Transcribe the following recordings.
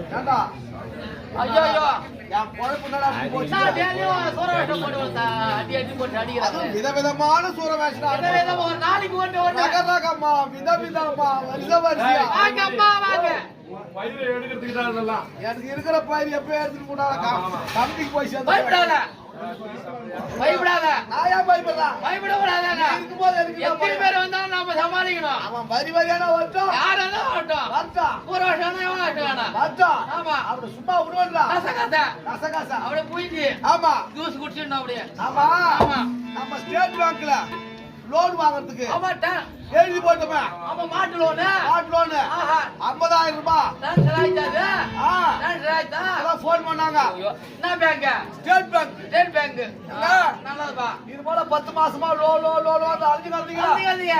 ஏண்டா ஐயோ என் பொழப்பு என்னடா போச்சு? நான் டெய்லியும் சூற வேஷம் போடுவேன் அடி போட்டு அடிக்கிறேன். விதவிதமான சூற வேஷம் ஒரு நாளைக்கு ஒன்று நகரகம்மா விதவிதமா வரிசையா வாங்க அம்மா வாங்க. பயிரை எடுக்கிறதுக்கு தான் இதெல்லாம். எனக்கு இருக்கிற பயிர் எப்ப எடுத்துட்டு போனாலும் கம்பிக்கு போய் சேர்ந்து பயப்படாத பயப்படாத. நான் ஏன் பயப்படுறேன்? பயப்படக்கூடாதாங்க. இருக்கும்போது எனக்கு எத்தனை பேர் வந்தாலும் நம்ம சமாளிக்கணும். அவன் வரி வரியான வரட்டும் யாரா வரட்டும் வரட்டும் ஒரு வருஷம் எவ்வளோ வருஷம் வேணாம். வரட்டும் ஆமா அவனை சும்மா விடுவான்டா கசகசா கசகசா அப்படியே போயிட்டு ஆமா ஜூஸ் குடிச்சிடணும் அப்படியே. ஆமா ஆமா நம்ம ஸ்டேட் பேங்க்ல லோன் வாங்குறதுக்கு ஆமாட்டா எழுதி போட்டோமே ஆமா மாட்டு லோனு கார்டு லோன் ஆஹா 50,000 ரூபாய் ட்ரான்ஸ்ஃபர் ஆயிட்டாது. ஆ ட்ரான்ஸ்ஃபர் ஆயிட்டா அதான் ஃபோன் பண்ணாங்க. என்ன bank? State Bank State Bank. நல்லதுப்பா. இது போல 10 மாசமா லோன் அழிஞ்சு அதிகாதிங்க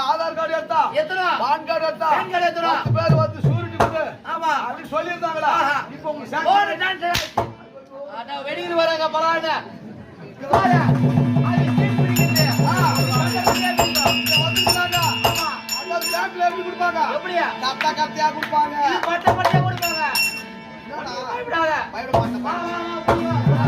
ஆதார் கார்டு எடுத்தா எத்தனை பான் கார்டு எடுத்தா பேன் கார்டு எத்தனை 10 பேர் வந்து சூரிட்டி கொடு ஆமா அப்படி சொல்லியிருந்தாங்களா? இப்போ உங்களுக்கு ஒரு ட்ரான்ஸ்ஃபர் அட வெடிக்குது வராங்க பலாட வாடா அது ஸ்டேட் பிடிக்குது. பேங்க்ல எப்படி கொடுப்பாங்க? எப்படியா கத்தியா கொடுப்பாங்க. இது பட்ட பட்ட கொடுப்பாங்க. பயப்படாத பயப்பட மாட்டேன்.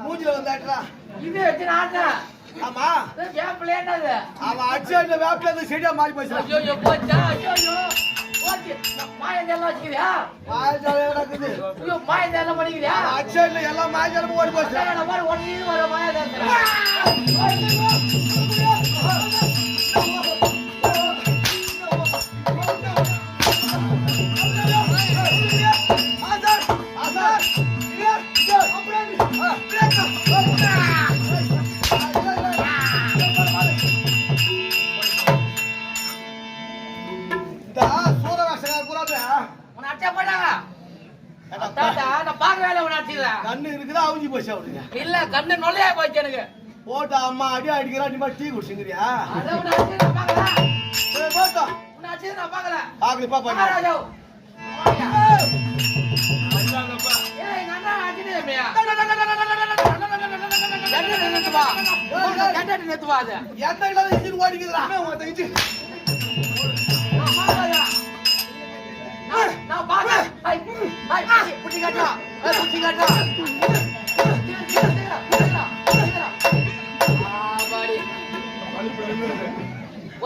மூஞ்சில வந்தாட்டா இது வச்சு நாட்டா ஆமா வேப்பில என்னது அவன் அடிச்ச வேப்பில செடியா மாறி போச்சு. ஐயோ போச்சா ஐயோ போச்சு மாயஞ்செல்லாம் வச்சுக்கிறியா மாயஜாலம் நடக்குது. ஐயோ மாயஞ்செல்லாம் பண்ணிக்கிறியா அடிச்ச எல்லாம் மாயஜாலம் ஓடி போச்சு. மாதிரி ஒன்று வர மாயஞ்செல்லாம் கண்ணு இருக்குதா அவுஞ்சி போச்சு அவனுங்க இல்ல கண்ணு நொல்லையா போச்சு எனக்கு போட்டா அம்மா அடி அடிக்கிறா நீ டீ குடிச்சுங்கிறியா பாக்கலப்பா பண்ணி நேத்து வா கேட்டாட்டு நேத்து வா அது எந்த இடம் இன்ஜின் ஓடிக்குதுடா நான் பாக்கிறேன் புட்டி காட்டா புட்டி காட்டா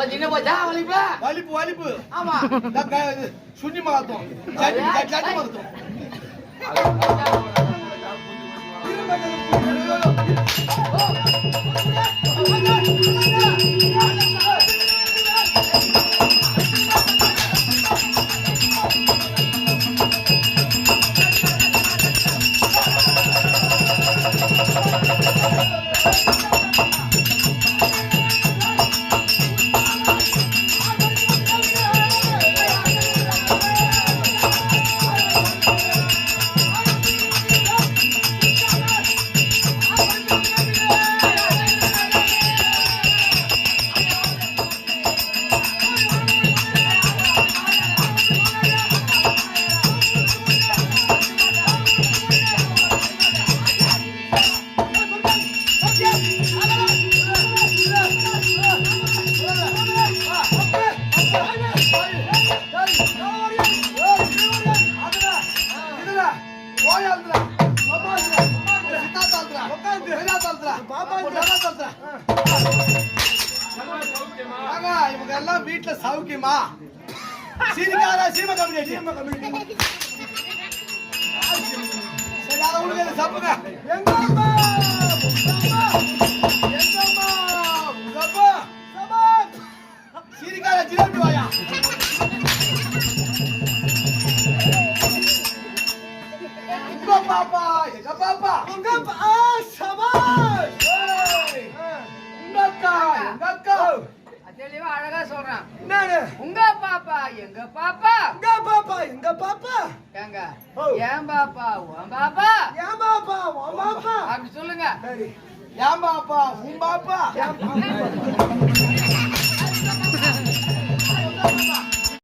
சின்ன போச்சா வலிப்பு வலிப்பு வலிப்பு ஆமா சுண்ணி மாத்தோம் சட்டி மாத்தோம் இவங்க எல்லாம் வீட்டுல சௌக்கியமா சீனிக்காரா சீம கம்பெனி சரி அதை உள்ள சாப்பிடுங்க எங்கம்மா சீனிக்காரா ஜிலேபி வாயா உங்க பாப்பா எங்க பாப்பா உங்க சபாஷ் உங்க அக்கா தெளிவா அழகா சொல்றான் என்னது உங்க பாப்பா எங்க பாப்பா எங்க பாப்பா ஏங்க ஏன் பாப்பா உன் பாப்பா ஏன் பாப்பா உன் பாப்பா அப்படி சொல்லுங்க ஏன் பாப்பா உன் பாப்பா